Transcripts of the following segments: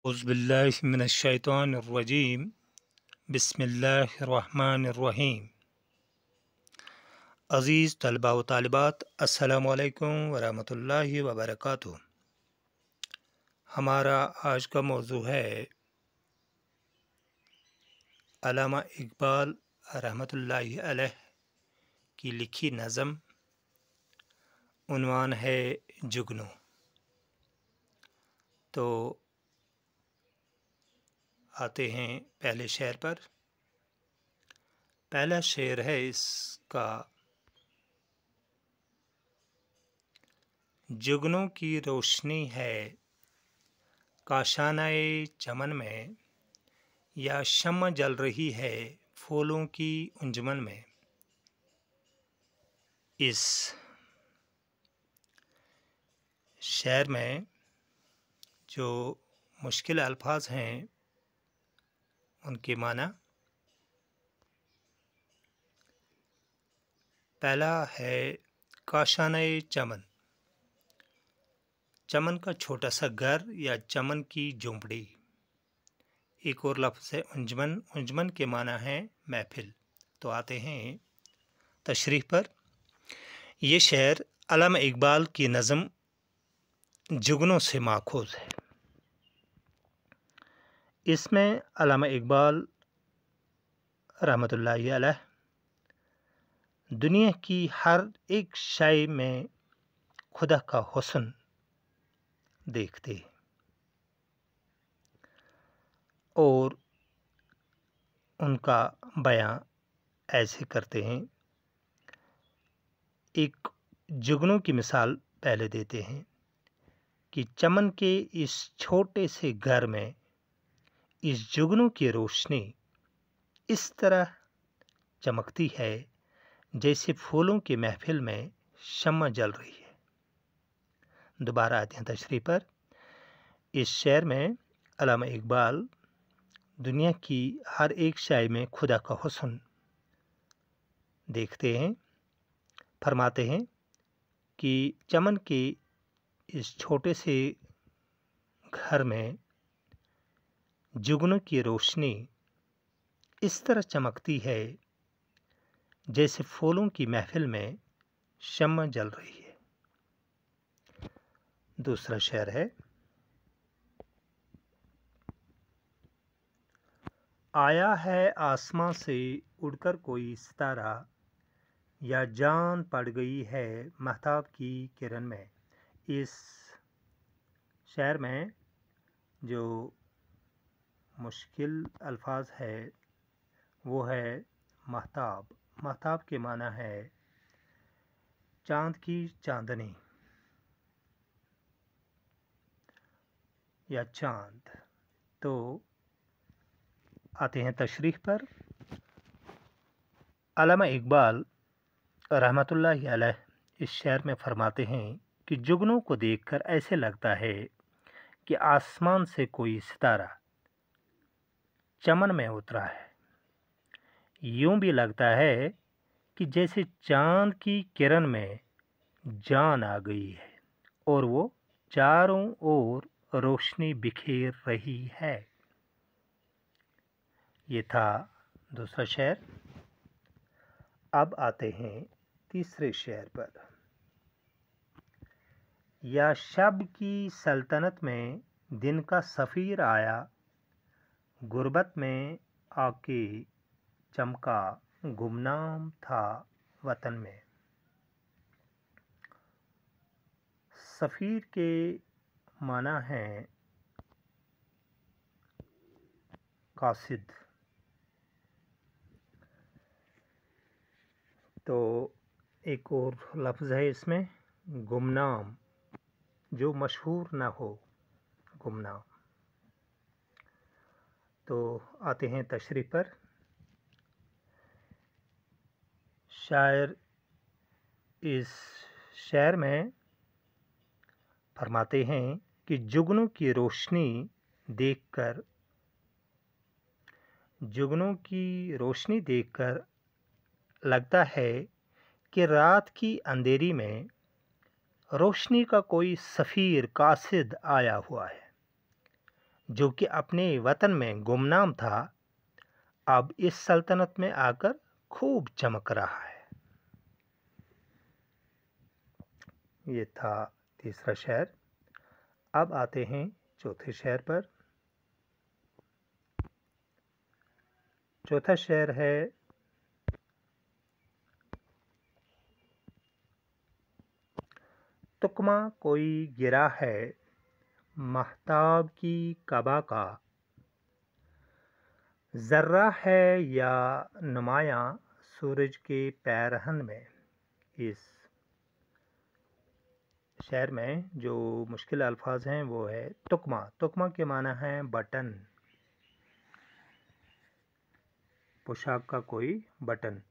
औज़ुबिल्लाहिमिनश्शैतानिर्रजीम बिस्मिल्लाहिर्रहमानिर्रहीम। अज़ीज़ तलबा व तालिबात, अस्सलामु अलैकुम वरहमतुल्लाहि वबरकातुहू। हमारा आज का मौजू है अल्लामा इकबाल रहमतुल्लाहि अलैह की लिखी नज़म। उन्वान है जुगनू। तो आते हैं पहले शेर पर। पहला शेर है इसका, जुगनू की रोशनी है काशानाए चमन में, या शम्म जल रही है फूलों की अंजुमन में। इस शेर में जो मुश्किल अल्फाज हैं उनके माना। पहला है काशानाए चमन। चमन का छोटा सा घर या चमन की झोंपड़ी। एक और लफ्ज़ है अंजुमन। अंजुमन के माना है महफिल। तो आते हैं तशरीह पर। ये शेर अल्लामा इकबाल की नज़म जुगनू से माखूज़ है। इसमें अल्लामा इकबाल रहमतुल्लाहि अलैह दुनिया की हर एक शय में खुदा का हुस्न देखते हैं और उनका बयां ऐसे करते हैं। एक जुगनू की मिसाल पहले देते हैं कि चमन के इस छोटे से घर में इस जुगनू की रोशनी इस तरह चमकती है जैसे फूलों की महफिल में शम्मा जल रही है। दोबारा आते हैं तशरीह पर। इस शेर में अल्लामा इकबाल दुनिया की हर एक शय में खुदा का हुस्न देखते हैं। फरमाते हैं कि चमन के इस छोटे से घर में जुगनू की रोशनी इस तरह चमकती है जैसे फूलों की महफिल में शम्मा जल रही है। दूसरा शेर है, आया है आसमां से उड़कर कोई सितारा, या जान पड़ गई है महताब की किरण में। इस शेर में जो मुश्किल अल्फाज है वो है महताब। महताब के माना है चांद की चांदनी या चांद। तो आते हैं तशरीह पर। अल्लामा इकबाल रहमतुल्लाहि अलैह इस शेर में फरमाते हैं कि जुगनू को देखकर ऐसे लगता है कि आसमान से कोई सितारा चमन में उतरा है। यूं भी लगता है कि जैसे चांद की किरण में जान आ गई है और वो चारों ओर रोशनी बिखेर रही है। ये था दूसरा शेर। अब आते हैं तीसरे शेर पर। या शब की सल्तनत में दिन का सफ़ीर आया, गुर्बत में आके चमका गुमनाम था वतन में। सफ़ीर के माना है कासिद। तो एक और लफ्ज़ है इसमें गुमनाम, जो मशहूर ना हो, गुमनाम। तो आते हैं तशरीह पर। शायर इस शेर में फरमाते हैं कि जुगनू की रोशनी देखकर लगता है कि रात की अंधेरी में रोशनी का कोई सफ़ीर कासिद आया हुआ है, जो कि अपने वतन में गुमनाम था, अब इस सल्तनत में आकर खूब चमक रहा है। ये था तीसरा शहर। अब आते हैं चौथे शहर पर। चौथा शहर है तुकमा कोई गिरा है महताब की कबा का, जर्रा है या नुमाया सूरज के पैरहन में। इस शहर में जो मुश्किल अल्फाज हैं वो है तुकमा। तुकमा के माना है बटन, पोशाक का कोई बटन।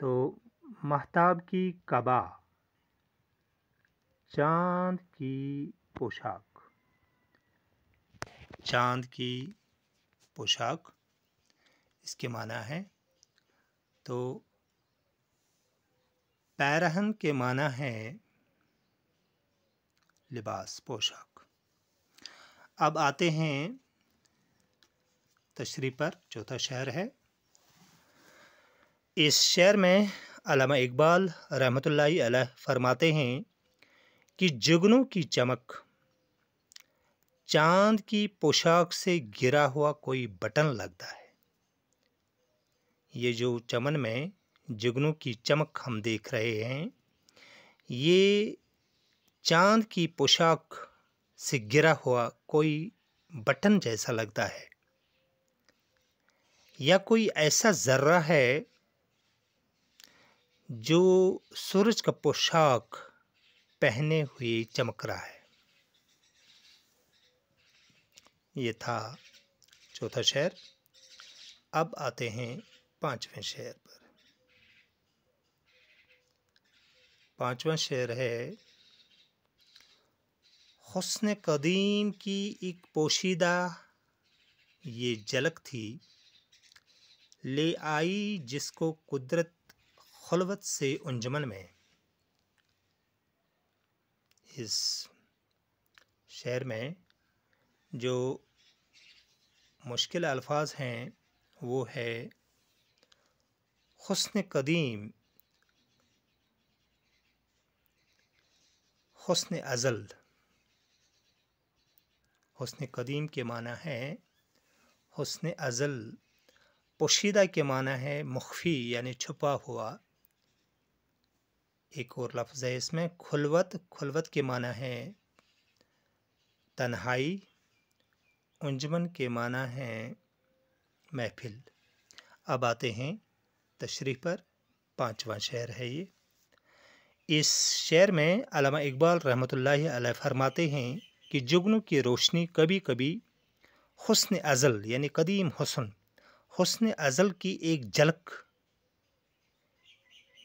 तो महताब की कबा, चांद की पोशाक, चांद की पोशाक इसके माना है। तो पैरहन के माना है लिबास, पोशाक। अब आते हैं तशरीह पर। चौथा शहर है, इस शहर में अल्लामा इकबाल रहमतुल्लाहि अलैह फरमाते हैं कि जुगनू की चमक चांद की पोशाक से गिरा हुआ कोई बटन लगता है। ये जो चमन में जुगनू की चमक हम देख रहे हैं, ये चांद की पोशाक से गिरा हुआ कोई बटन जैसा लगता है, या कोई ऐसा जर्रा है जो सूरज का पोशाक पहने हुए चमक रहा है। ये था चौथा शहर। अब आते हैं पांचवें शहर पर। पांचवा शहर है हुस्न कदीम की एक पोशीदा ये झलक थी, ले आई जिसको कुदरत खुलवत से अंजुमन में। इस शहर में जो मुश्किल अल्फाज हैं वो है हुस्न कदीम, हुस्न अज़ल। हुस्न कदीम के माना है हुस्न अज़ल, पोशीदा के माना है मुख्फी यानी छुपा हुआ। एक और लफ्ज़ है इसमें खुलवत। खुलवत के माना है तन्हाई, अंजुमन के माना है महफिल। अब आते हैं तशरीह पर। पांचवा शहर है ये। इस शहर में अल्लामा इकबाल रहमतुल्लाहि अलैह फरमाते हैं कि जुगनू की रोशनी कभी कभी हुस्न अज़ल यानी कदीम हुस्न अज़ल की एक झलक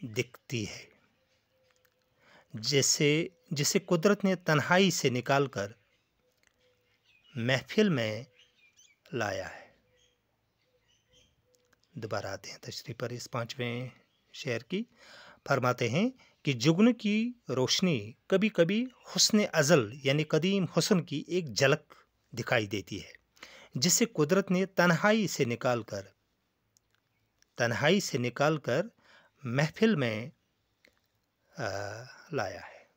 दिखती है, जिसे कुदरत ने तन्हाई से निकालकर महफिल में लाया है। दोबारा आते हैं तशरीह पर इस पांचवें शहर की। फरमाते हैं कि जुगनू की रोशनी कभी कभी हुस्न अज़ल यानी कदीम हुस्न की एक झलक दिखाई देती है, जिसे कुदरत ने तन्हाई से निकालकर महफिल में लाया है।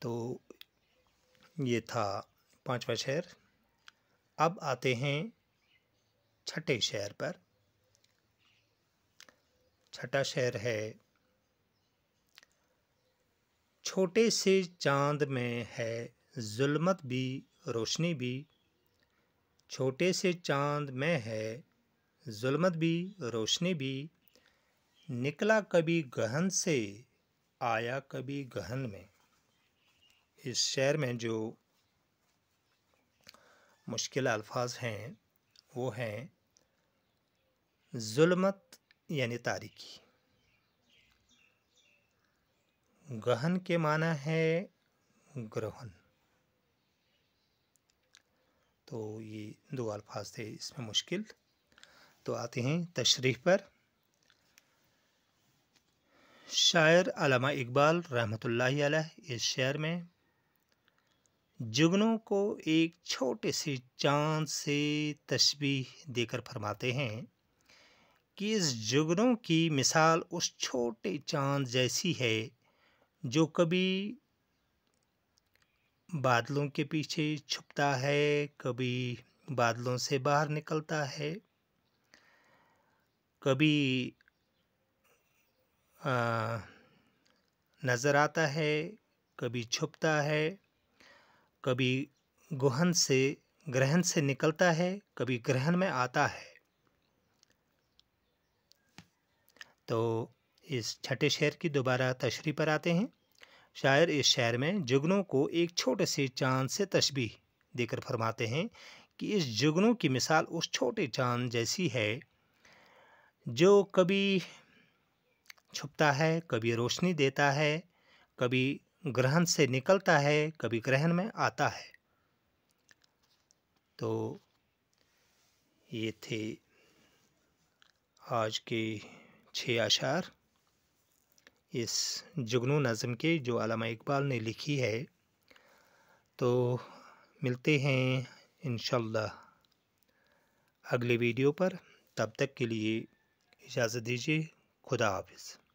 तो ये था पांचवा शहर। अब आते हैं छठे शहर पर। छठा शहर है छोटे से चांद में है जुल्मत भी रोशनी भी, छोटे से चांद में है जुल्मत भी रोशनी भी, निकला कभी गहन से आया कभी गहन में। इस शहर में जो मुश्किल अल्फाज हैं वो हैं जुल्मत यानी तारीकी, गहन के माना है ग्रहण। तो ये दो अल्फाज थे इसमें मुश्किल। तो आते हैं तशरीह पर। शायर अल्लामा इकबाल रहमतुल्लाहि अलैह इस शेर में जुगनू को एक छोटे से चाँद से तशबीह देकर फरमाते हैं कि इस जुगनू की मिसाल उस छोटे चाँद जैसी है जो कभी बादलों के पीछे छुपता है, कभी बादलों से बाहर निकलता है, कभी नज़र आता है, कभी छुपता है, कभी ग्रहण से निकलता है, कभी ग्रहण में आता है। तो इस छठे शेर की दोबारा तशरीह पर आते हैं। शायर इस शेर में जुगनू को एक छोटे से चाँद से तशबीह देकर फरमाते हैं कि इस जुगनू की मिसाल उस छोटे चाँद जैसी है जो कभी छुपता है, कभी रोशनी देता है, कभी ग्रहण से निकलता है, कभी ग्रहण में आता है। तो ये थे आज के 6 अशार इस जुगनू नज़म के जो अल्लामा इकबाल ने लिखी है। तो मिलते हैं इंशाअल्लाह अगले वीडियो पर। तब तक के लिए इजाज़त दीजिए। खुदा हाफिज़।